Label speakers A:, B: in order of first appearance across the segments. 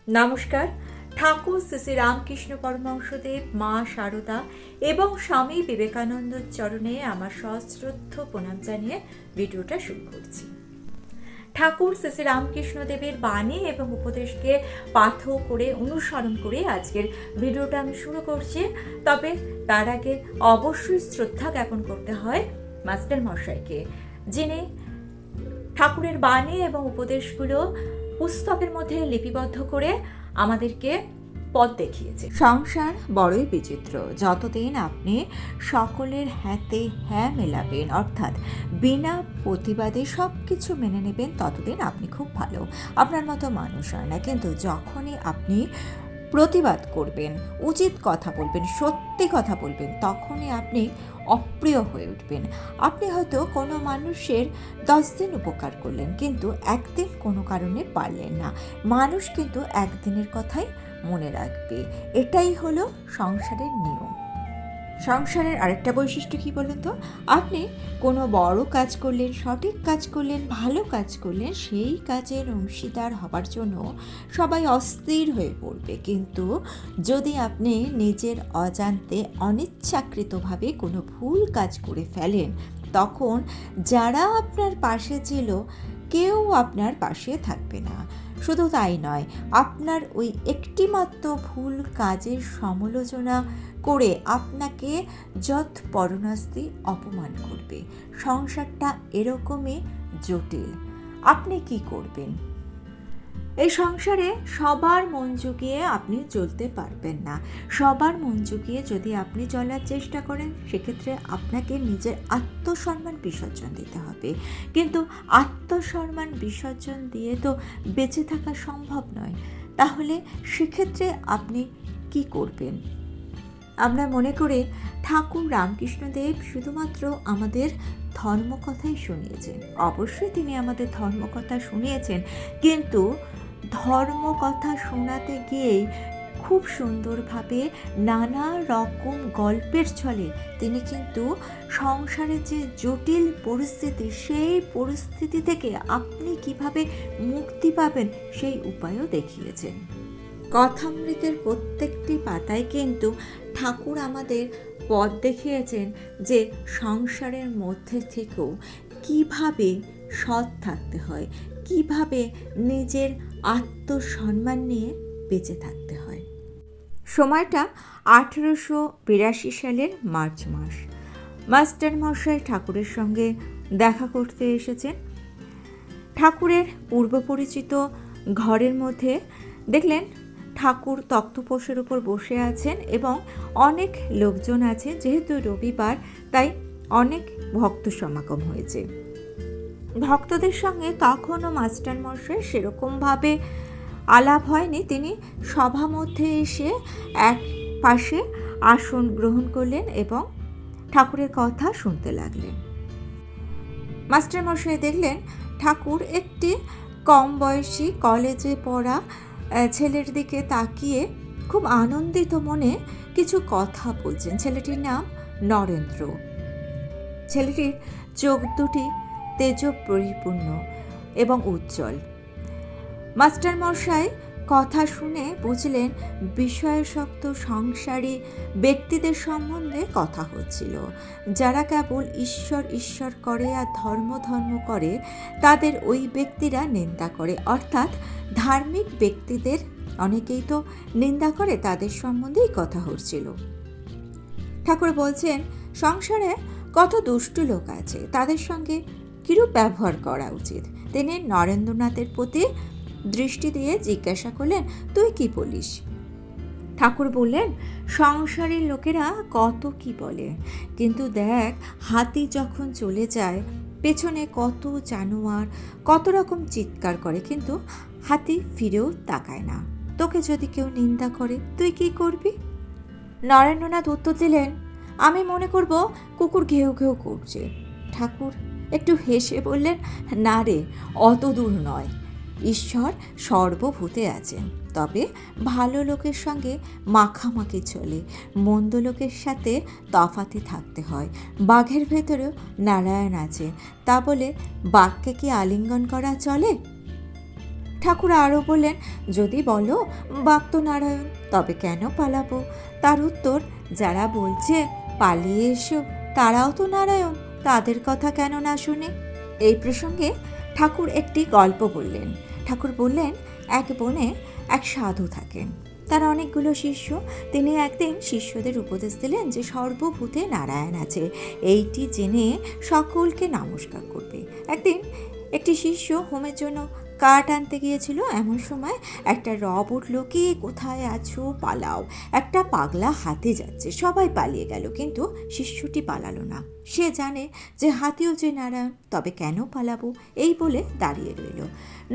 A: নমস্কার। ঠাকুর শ্রী শ্রী রামকৃষ্ণ পরমহংসদেব, মা শারদা এবং স্বামী বিবেকানন্দর চরণে আমার সশ্রদ্ধ প্রণাম জানিয়ে ভিডিওটা শুরু করছি। ঠাকুর শ্রী শ্রী রামকৃষ্ণদেবের বাণী এবং উপদেশকে পাঠ করে অনুসরণ করে আজকের ভিডিওটা আমি শুরু করছি। তবে তার আগে অবশ্যই শ্রদ্ধা জ্ঞাপন করতে হয় মাস্টার মশাইকে, যিনি ঠাকুরের বাণী এবং উপদেশগুলো পুস্তকের মধ্যে লিপিবদ্ধ করে আমাদেরকে পথ দেখিয়েছে। সংসার বড়ই বিচিত্র। যতদিন আপনি সকলের হ্যাঁতে হ্যাঁ মেলাবেন, অর্থাৎ বিনা প্রতিবাদে সব কিছু মেনে নেবেন, ততদিন আপনি খুব ভালো। আপনার মতো মানুষ হয় না। কিন্তু যখনই আপনি প্রতিবাদ করবেন, উচিত কথা বলবেন, সত্যি কথা বলবেন, তখনই আপনি অপ্রিয় হয়ে উঠবেন। আপনি হয়তো কোনো মানুষের 10 দিন উপকার করলেন, কিন্তু একদিন কোনো কারণে পারলেন না। মানুষ কিন্তু একদিনের কথাই মনে রাখবে। এটাই হলো সংসারের নিয়ম। সংসারের আরেকটা বৈশিষ্ট্য কী বলুন তো? আপনি কোনো বড় কাজ করলেন, সঠিক কাজ করলেন, ভালো কাজ করলেন, সেই কাজের অংশীদার হবার জন্য সবাই অস্থির হয়ে পড়বে। কিন্তু যদি আপনি নিজের অজান্তে অনিচ্ছাকৃতভাবে কোনো ভুল কাজ করে ফেলেন, তখন যারা আপনার পাশে ছিল কেউ আপনার পাশে থাকবে না। শুধু তাই নয়, আপনার ওই একটিমাত্র ভুল কাজের সমালোচনা করে আপনাকে যৎপরনাস্তি অপমান করবে। সংসারটা এরকমই জটিল। আপনি কি করবেন? এই সংসারে সবার মন জুগিয়ে আপনি চলতে পারবেন না। সবার মন জুগিয়ে যদি আপনি চলার চেষ্টা করেন, সেক্ষেত্রে আপনাকে নিজের আত্মসম্মান বিসর্জন দিতে হবে। কিন্তু আত্মসম্মান বিসর্জন দিয়ে তো বেঁচে থাকা সম্ভব নয়। তাহলে সেক্ষেত্রে আপনি কি করবেন? আমরা মনে করি ঠাকুর রামকৃষ্ণদেব শুধুমাত্র আমাদের ধর্মকথাই শুনিয়েছেন। অবশ্যই তিনি আমাদের ধর্মকথা শুনিয়েছেন, কিন্তু ধর্মকথা শোনাতে গিয়েই খুব সুন্দরভাবে নানা রকম গল্পের ছলে তিনি কিন্তু সংসারের যে জটিল পরিস্থিতি, সেই পরিস্থিতি থেকে আপনি কিভাবে মুক্তি পাবেন সেই উপায়ও দেখিয়েছেন। কথামৃতের প্রত্যেকটি পাতায় কিন্তু ঠাকুর আমাদের পথ দেখিয়েছেন যে সংসারের মধ্যে থেকেও কিভাবে সৎ থাকতে হয়, কিভাবে নিজের আত্মসম্মান নিয়ে বেঁচে থাকতে হয়। সময়টা 1882 সালের মার্চ মাস। মাস্টার মশাই ঠাকুরের সঙ্গে দেখা করতে এসেছেন। ঠাকুরের পূর্ব পরিচিত ঘরের মধ্যে দেখলেন ঠাকুর তক্তপোষের উপর বসে আছেন এবং অনেক লোকজন আছে। যেহেতু রবিবার, তাই অনেক ভক্ত সমাগম হয়েছে। ভক্তদের সঙ্গে তখনও মাস্টারমশাই সেরকমভাবে আলাপ হয়নি। তিনি সভা মধ্যে এসে এক পাশে আসন গ্রহণ করলেন এবং ঠাকুরের কথা শুনতে লাগলেন। মাস্টারমশাই দেখলেন ঠাকুর একটি কম বয়সী কলেজে পড়া ছেলের দিকে তাকিয়ে খুব আনন্দিত মনে কিছু কথা বলছেন। ছেলেটির নাম নরেন্দ্র। ছেলেটির চোখ দুটি তেজ পরিপূর্ণ এবং উজ্জ্বল। মাস্টারমশাই কথা শুনে বুঝলেন বিষয়াসক্ত সংসারী ব্যক্তিদের সম্বন্ধে কথা হচ্ছিল। যারা কেবল ঈশ্বর ঈশ্বর করে আর ধর্ম ধর্ম করে, তাদের ওই ব্যক্তিরা নিন্দা করে। অর্থাৎ ধার্মিক ব্যক্তিদের অনেকেই তো নিন্দা করে, তাদের সম্বন্ধেই কথা হচ্ছিল। ঠাকুর বলছেন সংসারে কত দুষ্টু লোক আছে, তাদের সঙ্গে কিরূপ ব্যবহার করা উচিত। তিনি নরেন্দ্রনাথের প্রতি দৃষ্টি দিয়ে জিজ্ঞাসা করলেন, তুই কি বলিস? ঠাকুর বললেন, সংসারের লোকেরা কত কি বলে, কিন্তু দেখ হাতি যখন চলে যায়, পেছনে কত জানোয়ার কত রকম চিৎকার করে, কিন্তু হাতি ফিরেও তাকায় না। তোকে যদি কেউ নিন্দা করে, তুই কি করবি? নরেন্দ্রনাথ উত্তর দিলেন, আমি মনে করব কুকুর ঘেউ ঘেউ করছে। ঠাকুর একটু হেসে বললেন, না রে, অত দূর নয়। ঈশ্বর সর্বভূতে আছেন, তবে ভালো লোকের সঙ্গে মাখামাখি চলে, মন্দ লোকের সাথে তফাতে থাকতে হয়। বাঘের ভেতরেও নারায়ণ আছে, তা বলে বাঘকে কি আলিঙ্গন করা চলে? ঠাকুর আরও বললেন, যদি বলো বাক তো নারায়ণ, তবে কেন পালাবো? তার উত্তর, যারা বলছে পালিয়ে এসো তারাও তো নারায়ণ, তাদের কথা কেন না শুনে? এই প্রসঙ্গে ঠাকুর একটি গল্প বললেন। ঠাকুর বললেন, এক বনে এক সাধু থাকেন, তার অনেকগুলো শিষ্য। তিনি একদিন শিষ্যদের উপদেশ দিলেন যে সর্বভূতে নারায়ণ আছে, এইটি জেনে সকলকে নমস্কার করবে। একদিন একটি শিষ্য হোমের জন্য কাঠ আনতে গিয়েছিল। এমন সময় একটা রব উঠল, কে কোথায় আছো, পালাও, একটা পাগলা হাতি যাচ্ছে। সবাই পালিয়ে গেল, কিন্তু শিষ্যটি পালালো না। সে জানে যে হাতিও যে নারায়ণ, তবে কেন পালাবো, এই বলে দাঁড়িয়ে রইল।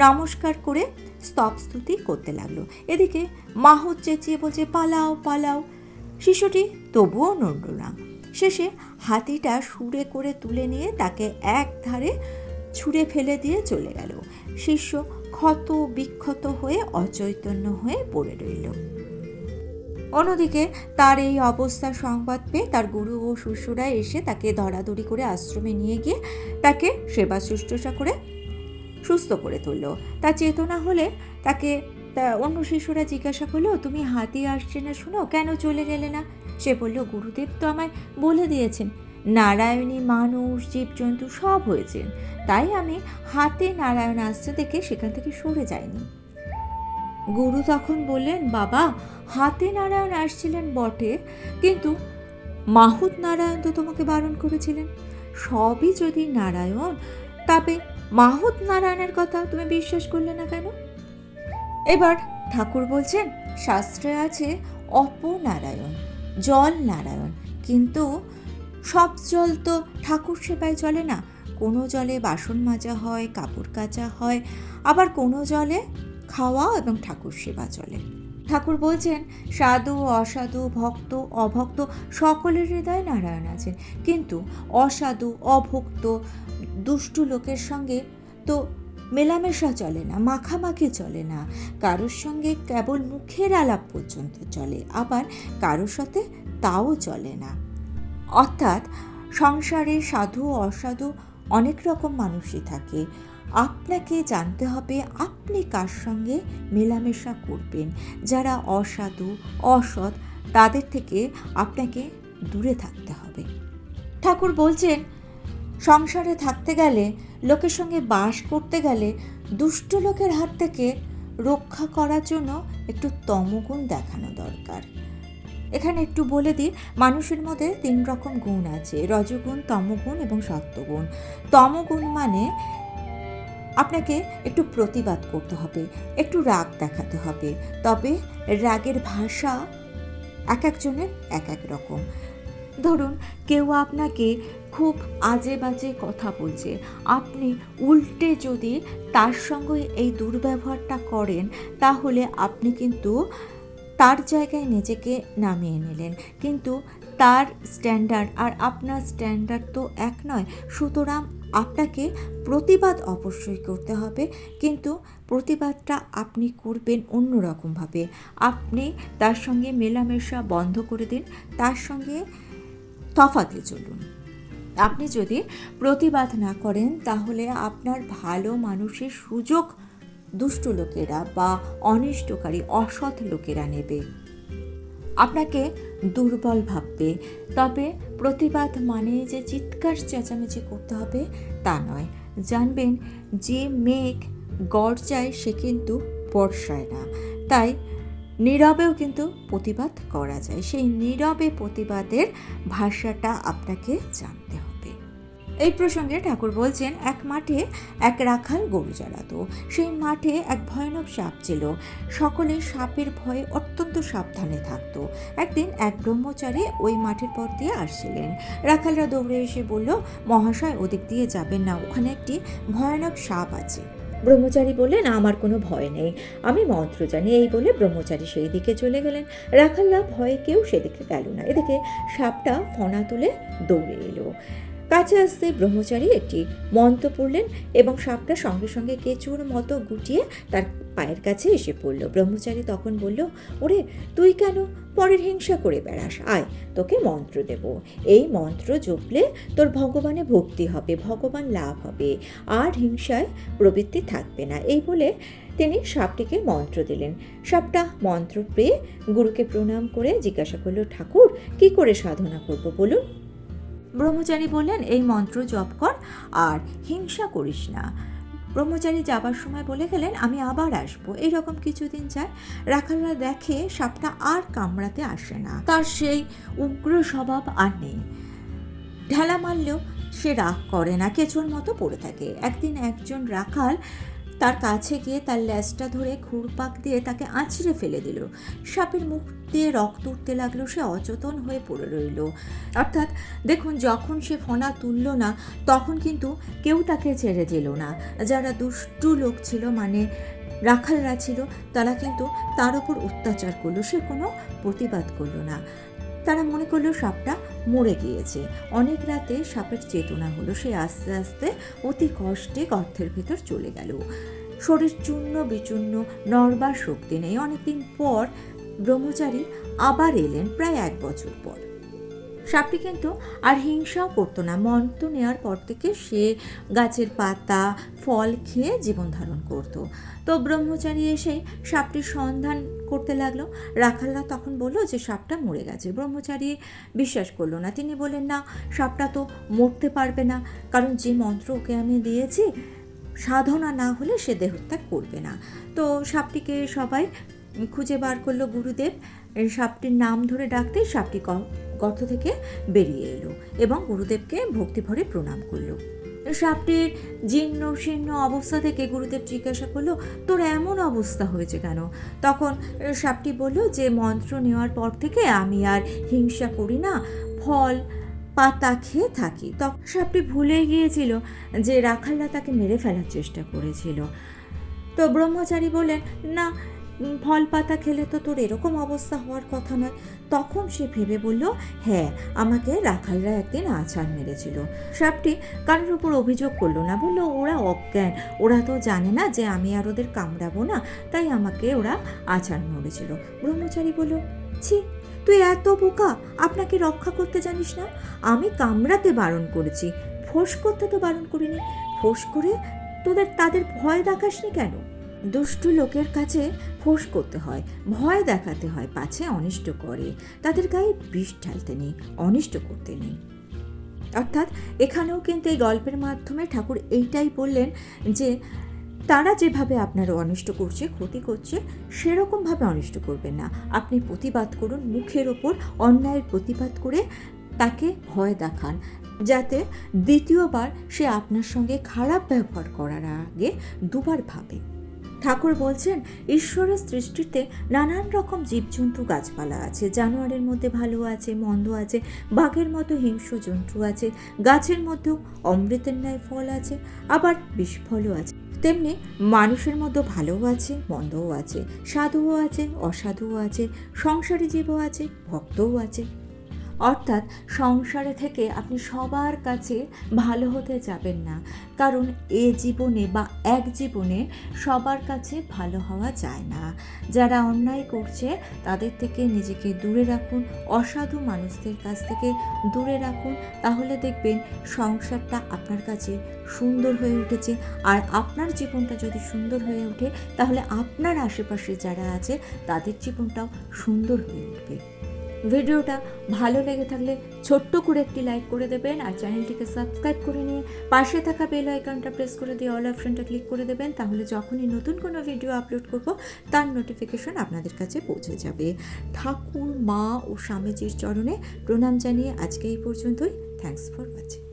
A: নমস্কার করে স্তবস্তুতি করতে লাগলো। এদিকে মাহুত চেঁচিয়ে বলছে, পালাও পালাও। শিষ্যটি তবুও নড়ল না। শেষে হাতিটা সুরে করে তুলে নিয়ে তাকে এক ধারে ছুঁড়ে ফেলে দিয়ে চলে গেল। শিষ্য ক্ষত বিক্ষত হয়ে অচৈতন্য হয়ে পড়ে রইল। অন্যদিকে তার এই অবস্থার সংবাদ পেয়ে তার গুরু ও শিষ্যরা এসে তাকে ধরাধরি করে আশ্রমে নিয়ে গিয়ে তাকে সেবা শুশ্রূষা করে সুস্থ করে তুলল। তার চেতনা হলে তাকে অন্য শিষ্যরা জিজ্ঞাসা করলো, তুমি হাতি আসছে না শুনো, কেন চলে গেলে না? সে বলল, গুরুদেব তো আমায় বলে দিয়েছেন নারায়ণী মানুষ জীবজন্তু সব হয়েছেন, তাই আমি হাতে নারায়ণ আসছে দেখে সেখান থেকে সরে যাইনি। গুরু তখন বললেন, বাবা, হাতে নারায়ণ আসছিলেন বটে, কিন্তু মাহুত নারায়ণ তো তোমাকে বারণ করেছিলেন। সবই যদি নারায়ণ, তবে মাহুত নারায়ণের কথা তুমি বিশ্বাস করলে না কেন? এবার ঠাকুর বলছেন, শাস্ত্রে আছে অপনারায়ণ, জল নারায়ণ, কিন্তু সব জল তো ঠাকুর সেবায় চলে না। কোনো জলে বাসন মাজা হয়, কাপড় কাচা হয়, আবার কোনো জলে খাওয়া এবং ঠাকুর সেবা চলে। ঠাকুর বলছেন, সাধু অসাধু ভক্ত অভক্ত সকলের হৃদয়ে নারায়ণ আছেন, কিন্তু অসাধু অভক্ত দুষ্টু লোকের সঙ্গে তো মেলামেশা চলে না, মাখামাখি চলে না। কারোর সঙ্গে কেবল মুখের আলাপ পর্যন্ত চলে, আবার কারোর সাথে তাও চলে না। অর্থাৎ সংসারে সাধু অসাধু অনেক রকম মানুষই থাকে। আপনাকে জানতে হবে আপনি কার সঙ্গে মেলামেশা করবেন। যারা অসাধু অসৎ, তাদের থেকে আপনাকে দূরে থাকতে হবে। ঠাকুর বলছেন, সংসারে থাকতে গেলে, লোকের সঙ্গে বাস করতে গেলে দুষ্ট লোকের হাত থেকে রক্ষা করার জন্য একটু তমগুণ দেখানো দরকার। এখানে একটু বলে দিই, মানুষের মধ্যে 3 রকম গুণ আছে, রজগুণ, তমগুণ এবং সত্যগুণ। তমগুণ মানে আপনাকে একটু প্রতিবাদ করতে হবে, একটু রাগ দেখাতে হবে, তবে রাগের ভাষা এক একজনের এক এক রকম। ধরুন, কেউ আপনাকে খুব আজে বাজে কথা বলছে, আপনি উল্টে যদি তার সঙ্গে এই দুর্ব্যবহারটা করেন, তাহলে আপনি কিন্তু তার জায়গায় নিজেকে নামিয়ে নিলেন, কিন্তু তার স্ট্যান্ডার্ড আর আপনার স্ট্যান্ডার্ড তো এক নয়। সুতরাং আপনাকে প্রতিবাদ অবশ্যই করতে হবে, কিন্তু প্রতিবাদটা আপনি করবেন অন্যরকমভাবে। আপনি তার সঙ্গে মেলামেশা বন্ধ করে দিন, তার সঙ্গে তফাতে চলুন। আপনি যদি প্রতিবাদ না করেন, তাহলে আপনার ভালো মানুষের সুযোগ দুষ্ট লোকেরা বা অনিষ্টকারী অসৎ লোকেরা নেবে, আপনাকে দুর্বল ভাববে। তবে প্রতিবাদ মানে যে চিৎকার চেঁচামেচি করতে হবে তা নয়। জানবেন, যে মেঘ গর্জায় সে কিন্তু বর্ষায় না, তাই নীরবেও কিন্তু প্রতিবাদ করা যায়। সেই নীরবে প্রতিবাদের ভাষাটা আপনাকে জানতে হবে। এই প্রসঙ্গে ঠাকুর বলছেন, এক মাঠে এক রাখাল গরু চড়াতো। সেই মাঠে এক ভয়ানক সাপ ছিল। সকলে সাপের ভয়ে অত্যন্ত সাবধানে থাকতো। একদিন এক ব্রহ্মচারী ওই মাঠের পথ দিয়ে আসছিলেন। রাখালরা দৌড়ে এসে বলল, মহাশয়, ওদিক দিয়ে যাবেন না, ওখানে একটি ভয়ানক সাপ আছে। ব্রহ্মচারী বললেন, আমার কোনো ভয় নেই, আমি মন্ত্র জানি। এই বলে ব্রহ্মচারী সেই দিকে চলে গেলেন। রাখালরা ভয়ে কেউ সেদিকে গেল না। এদিকে সাপটা ফনা তুলে দৌড়ে এলো। কাছে আসতে ব্রহ্মচারী একটি মন্ত্র পড়লেন এবং সাপটা সঙ্গে সঙ্গে কেঁচুর মতো গুটিয়ে তার পায়ের কাছে এসে পড়ল। ব্রহ্মচারী তখন বলল, ওরে, তুই কেন পরের হিংসা করে বেড়াস? আয়, তোকে মন্ত্র দেব। এই মন্ত্র জপলে তোর ভগবানে ভক্তি হবে, ভগবান লাভ হবে, আর হিংসায় প্রবৃত্তি থাকবে না। এই বলে তিনি সাপটিকে মন্ত্র দিলেন। সাপটা মন্ত্র পেয়ে গুরুকে প্রণাম করে জিজ্ঞাসা করল, ঠাকুর কি করে সাধনা করব বলুন? ব্রহ্মচারী বললেন, এই মন্ত্র জপ কর আর হিংসা করিস না। ব্রহ্মচারী যাবার সময় বলে গেলেন, আমি আবার আসবো। এইরকম কিছুদিন যায়, রাখালরা দেখে সাপটা আর কামড়াতে আসে না, তার সেই উগ্র স্বভাব আর নেই। ঢেলা মারলেও সে রাগ করে না, কেঁচোর মতো পড়ে থাকে। একদিন একজন রাখাল তার কাছে গিয়ে তার লেজটা ধরে ঘুরপাক দিয়ে তাকে আঁচড়ে ফেলে দিল। সাপের মুখ দিয়ে রক্ত উঠতে লাগলো, সে অচেতন হয়ে পড়ে রইল। অর্থাৎ দেখুন, যখন সে ফণা তুলল না তখন কিন্তু কেউ তাকে ছেড়ে দিল না। যারা দুষ্টু লোক ছিল, মানে রাখালরা ছিল, তারা কিন্তু তার উপর অত্যাচার করলো, সে কোনো প্রতিবাদ করলো না। তারা মনে করলো সাপটা মরে গিয়েছে। অনেক রাতে সাপের চেতনা হলো, সে আস্তে আস্তে অতি কষ্টে গর্তের ভেতর চলে গেল। শরীর চূর্ণ বিচূর্ণ, নড়বার শক্তি নেই। অনেকদিন পর ব্রহ্মচারী আবার এলেন, প্রায় 1 বছর পর। সাপটি কিন্তু আর হিংসাও করতো না। মন্ত্র নেওয়ার পর থেকে সে গাছের পাতা ফল খেয়ে জীবন ধারণ করতো। তো ব্রহ্মচারী এসে সাপটির সন্ধান করতে লাগলো। রাখালরা তখন বললো যে সাপটা মরে গেছে। ব্রহ্মচারী বিশ্বাস করলো না। তিনি বললেন, না, সাপটা তো মরতে পারবে না, কারণ যে মন্ত্র ওকে আমি দিয়েছি, সাধনা না হলে সে দেহত্যাগ করবে না। তো সাপটিকে সবাই খুঁজে বার করলো। গুরুদেব সাপটির নাম ধরে ডাকতে সাপটি গর্ত থেকে বেরিয়ে এলো এবং গুরুদেবকে ভক্তিভরে প্রণাম করলো। সাপটির জীর্ণ শীর্ণ অবস্থা থেকে গুরুদেব জিজ্ঞাসা করলো, তোর এমন অবস্থা হয়েছে কেন? তখন সাপটি বলল যে মন্ত্র নেওয়ার পর থেকে আমি আর হিংসা করি না, ফল পাতা খেয়ে থাকি। তখন সাপটি ভুলে গিয়েছিল যে রাখালরা তাকে মেরে ফেলার চেষ্টা করেছিল। তো ব্রহ্মচারী বললেন, না, ফল পাতা খেলে তো তোর এরকম অবস্থা হওয়ার কথা নয়। তখন সে ভেবে বলল, হ্যাঁ, আমাকে রাখালরা একদিন আছাড় মেরেছিল। সাপটি কারোর উপর অভিযোগ করলো না, বলল ওরা অজ্ঞান, ওরা তো জানে না যে আমি আর ওদের কামড়াবো না, তাই আমাকে ওরা আছাড় মেরেছিল। ব্রহ্মচারী বলল, ছি, তুই এত বোকা, আপনাকে রক্ষা করতে জানিস না? আমি কামড়াতে বারণ করেছি, ফোঁস করতে তো বারণ করিনি। ফোঁস করে তাদের ভয় দেখাসনি কেন? দুষ্টু লোকের কাছে ফোঁস করতে হয়, ভয় দেখাতে হয়, পাছে অনিষ্ট করে। তাদের গায়ে বিষ ঢালতে নেই, অনিষ্ট করতে নেই। অর্থাৎ এখানেও কিন্তু এই গল্পের মাধ্যমে ঠাকুর এইটাই বললেন যে তারা যেভাবে আপনার অনিষ্ট করছে, ক্ষতি করছে, সেরকমভাবে অনিষ্ট করবেন না। আপনি প্রতিবাদ করুন, মুখের ওপর অন্যায়ের প্রতিবাদ করে তাকে ভয় দেখান, যাতে দ্বিতীয়বার সে আপনার সঙ্গে খারাপ ব্যবহার করার আগে দুবার ভাবে। ঠাকুর বলছেন, ঈশ্বরের সৃষ্টিতে নানান রকম জীবজন্তু গাছপালা আছে। জানোয়ারের মধ্যে ভালো আছে, মন্দ আছে, বাঘের মতো হিংস্র জন্তু আছে, গাছের মধ্যেও অমৃতের ন্যায় ফল আছে, আবার বিষফলও আছে। তেমনি মানুষের মধ্যে ভালোও আছে, মন্দও আছে, সাধুও আছে, অসাধুও আছে, সংসারী জীবও আছে, ভক্তও আছে। অর্থাৎ সংসারে থেকে আপনি সবার কাছে ভালো হতে যাবেন না, কারণ এ জীবনে বা এক জীবনে সবার কাছে ভালো হওয়া যায় না। যারা অন্যায় করছে তাদের থেকে নিজেকে দূরে রাখুন, অসাধু মানুষদের কাছ থেকে দূরে রাখুন, তাহলে দেখবেন সংসারটা আপনার কাছে সুন্দর হয়ে উঠেছে। আর আপনার জীবনটা যদি সুন্দর হয়ে ওঠে, তাহলে আপনার আশেপাশে যারা আছে তাদের জীবনটাও সুন্দর হয়ে উঠবে। ভিডিওটা ভালো লেগে থাকলে ছোট্ট করে একটি লাইক করে দেবেন, আর চ্যানেলটিকে সাবস্ক্রাইব করে নিয়ে পাশে থাকা বেল আইকনটা প্রেস করে দিয়ে অল অপশনটা ক্লিক করে দেবেন। তাহলে যখনই নতুন কোনো ভিডিও আপলোড করব তার নোটিফিকেশন আপনাদের কাছে পৌঁছে যাবে। ঠাকুর, মা ও স্বামীজির চরণে প্রণাম জানিয়ে আজকে এই পর্যন্তই। Thanks for watching.